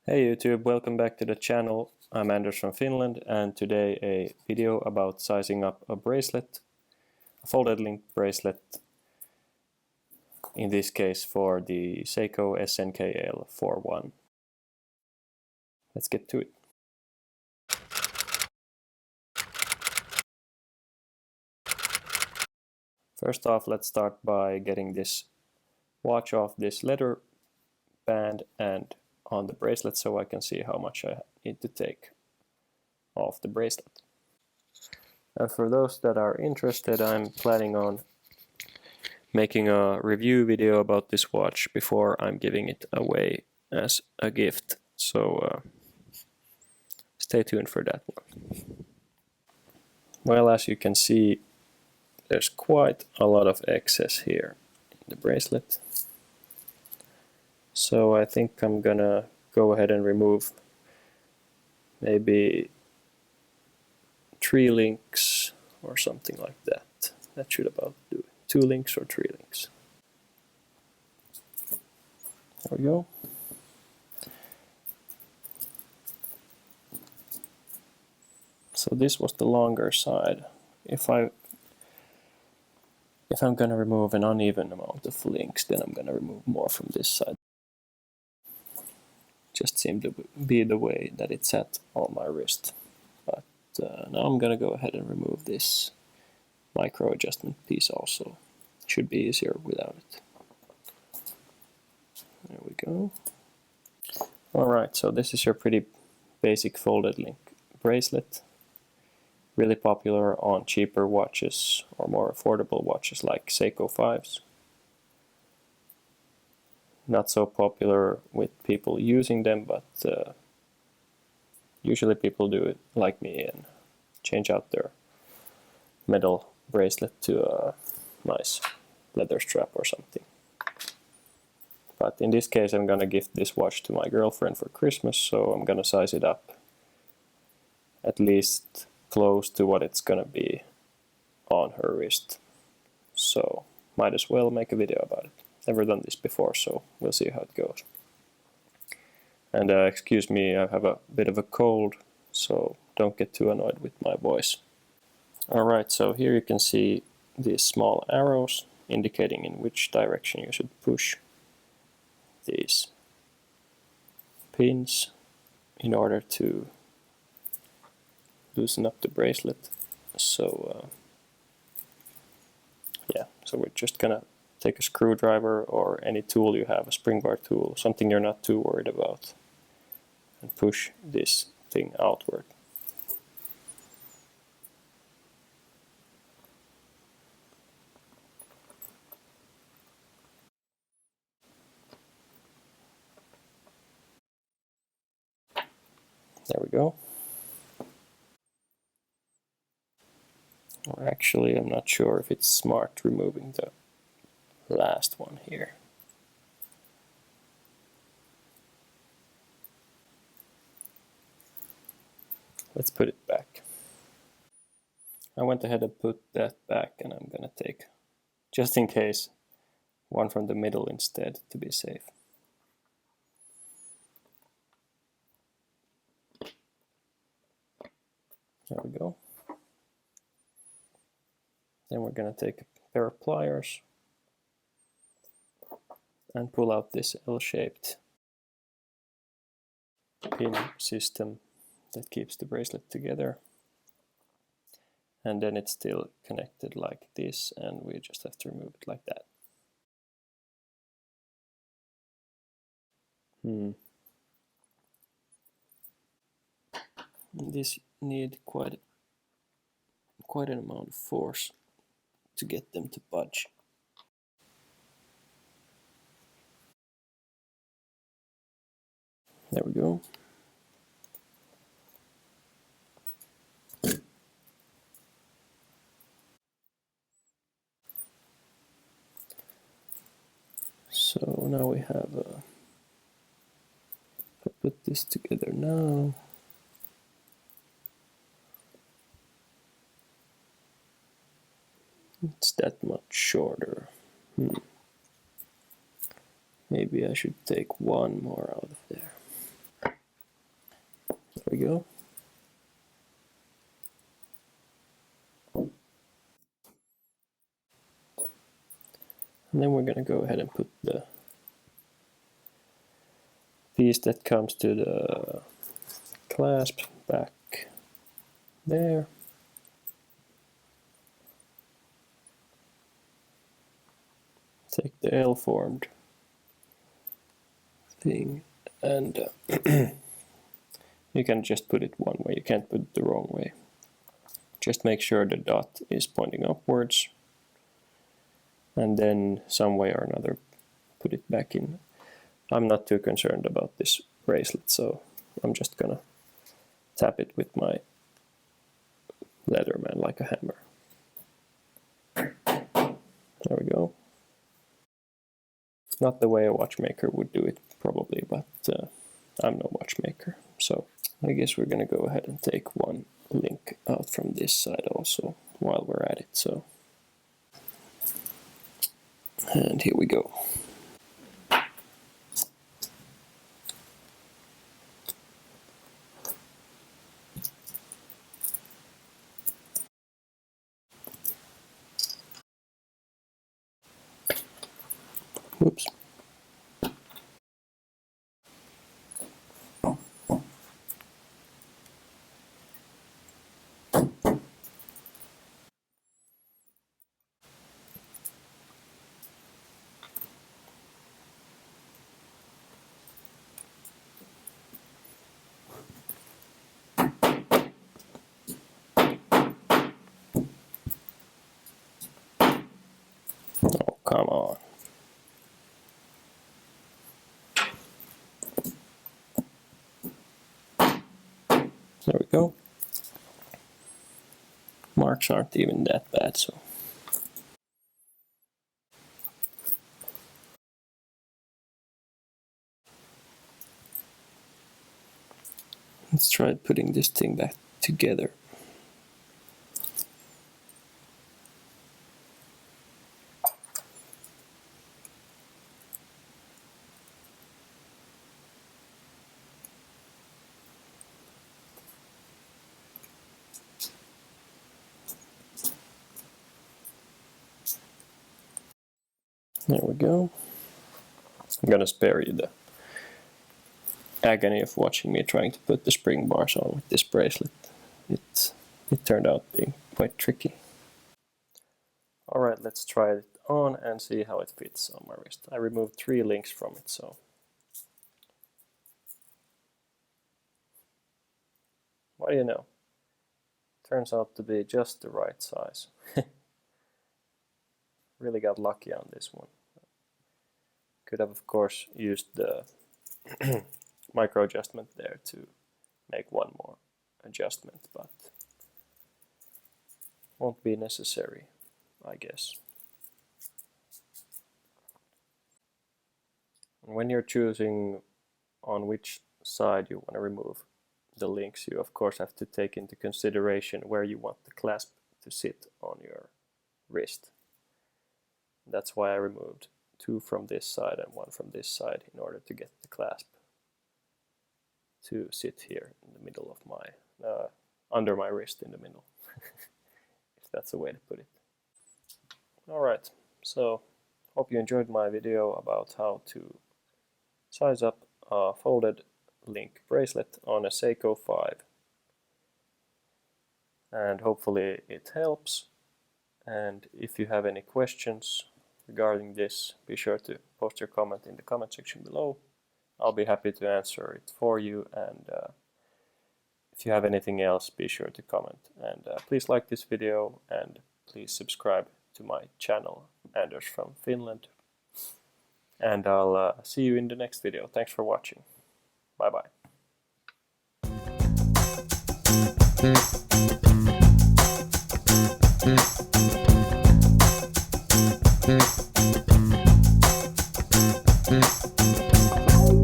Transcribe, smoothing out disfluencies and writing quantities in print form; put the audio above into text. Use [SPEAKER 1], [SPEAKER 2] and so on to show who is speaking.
[SPEAKER 1] Hey YouTube, welcome back to the channel. I'm Anders from Finland, and today a video about sizing up a bracelet, a folded link bracelet, in this case for the Seiko SNKL41. Let's get to it. First off, let's start by getting this watch off this leather band and on the bracelet so I can see how much I need to take off the bracelet. And for those that are interested, I'm planning on making a review video about this watch before I'm giving it away as a gift. So stay tuned for that one. Well, as you can see, there's quite a lot of excess here in the bracelet. So I think I'm gonna go ahead and remove maybe 3 links or something like that. That should about do it. 2 links or 3 links. There we go. So this was the longer side. If I'm gonna remove an uneven amount of links, then I'm gonna remove more from this side. Just seemed to be the way that it's at on my wrist. But now I'm gonna go ahead and remove this micro adjustment piece also. Should be easier without it. There we go. Alright, so this is your pretty basic folded link bracelet. Really popular on cheaper watches or more affordable watches like Seiko 5s. Not so popular with people using them, but usually people do it like me and change out their metal bracelet to a nice leather strap or something. But in this case I'm gonna gift this watch to my girlfriend for Christmas, so I'm gonna size it up at least close to what it's gonna be on her wrist. So might as well make a video about it. Never done this before, so we'll see how it goes. And excuse me, I have a bit of a cold, so don't get too annoyed with my voice. Alright, so here you can see these small arrows indicating in which direction you should push these pins in order to loosen up the bracelet. So yeah, so we're just gonna take a screwdriver or any tool you have, a spring bar tool, something you're not too worried about, and push this thing outward. There we go. Or actually, I'm not sure if it's smart removing the last one here. Let's put it back. I went ahead and put that back, and I'm gonna take, just in case, one from the middle instead to be safe. There we go. Then we're gonna take a pair of pliers and pull out this L-shaped pin system that keeps the bracelet together. And then it's still connected like this, and we just have to remove it like that. This need quite an amount of force to get them to budge. There we go. So now we have I'll put this together now. It's that much shorter. Maybe I should take one more out of there. we go. And then we're going to go ahead and put the piece that comes to the clasp back there. Take the L-formed thing and you can just put it one way, you can't put it the wrong way. Just make sure the dot is pointing upwards and then some way or another put it back in. I'm not too concerned about this bracelet, so I'm just gonna tap it with my Leatherman like a hammer. There we go. Not the way a watchmaker would do it probably, but I'm no watchmaker, so I guess we're gonna go ahead and take one link out from this side also while we're at it. So, and here we go. Whoops. Oh, come on. There we go. Marks aren't even that bad, so. Let's try putting this thing back together. There we go. I'm gonna spare you the agony of watching me trying to put the spring bars on with this bracelet. It turned out being quite tricky. Alright, let's try it on and see how it fits on my wrist. I removed 3 links from it, so. What do you know? Turns out to be just the right size. Really got lucky on this one. Could have, of course, used the micro adjustment there to make one more adjustment, but won't be necessary, I guess. And when you're choosing on which side you want to remove the links, you of course have to take into consideration where you want the clasp to sit on your wrist. That's why I removed 2 from this side and 1 from this side in order to get the clasp to sit here in the middle of my, under my wrist in the middle, if that's a way to put it. Alright, so hope you enjoyed my video about how to size up a folded link bracelet on a Seiko 5. And hopefully it helps. And if you have any questions regarding this, be sure to post your comment in the comment section below. I'll be happy to answer it for you, and if you have anything else, be sure to comment. And please like this video, and please subscribe to my channel, Anders from Finland. And I'll see you in the next video. Thanks for watching. Bye bye.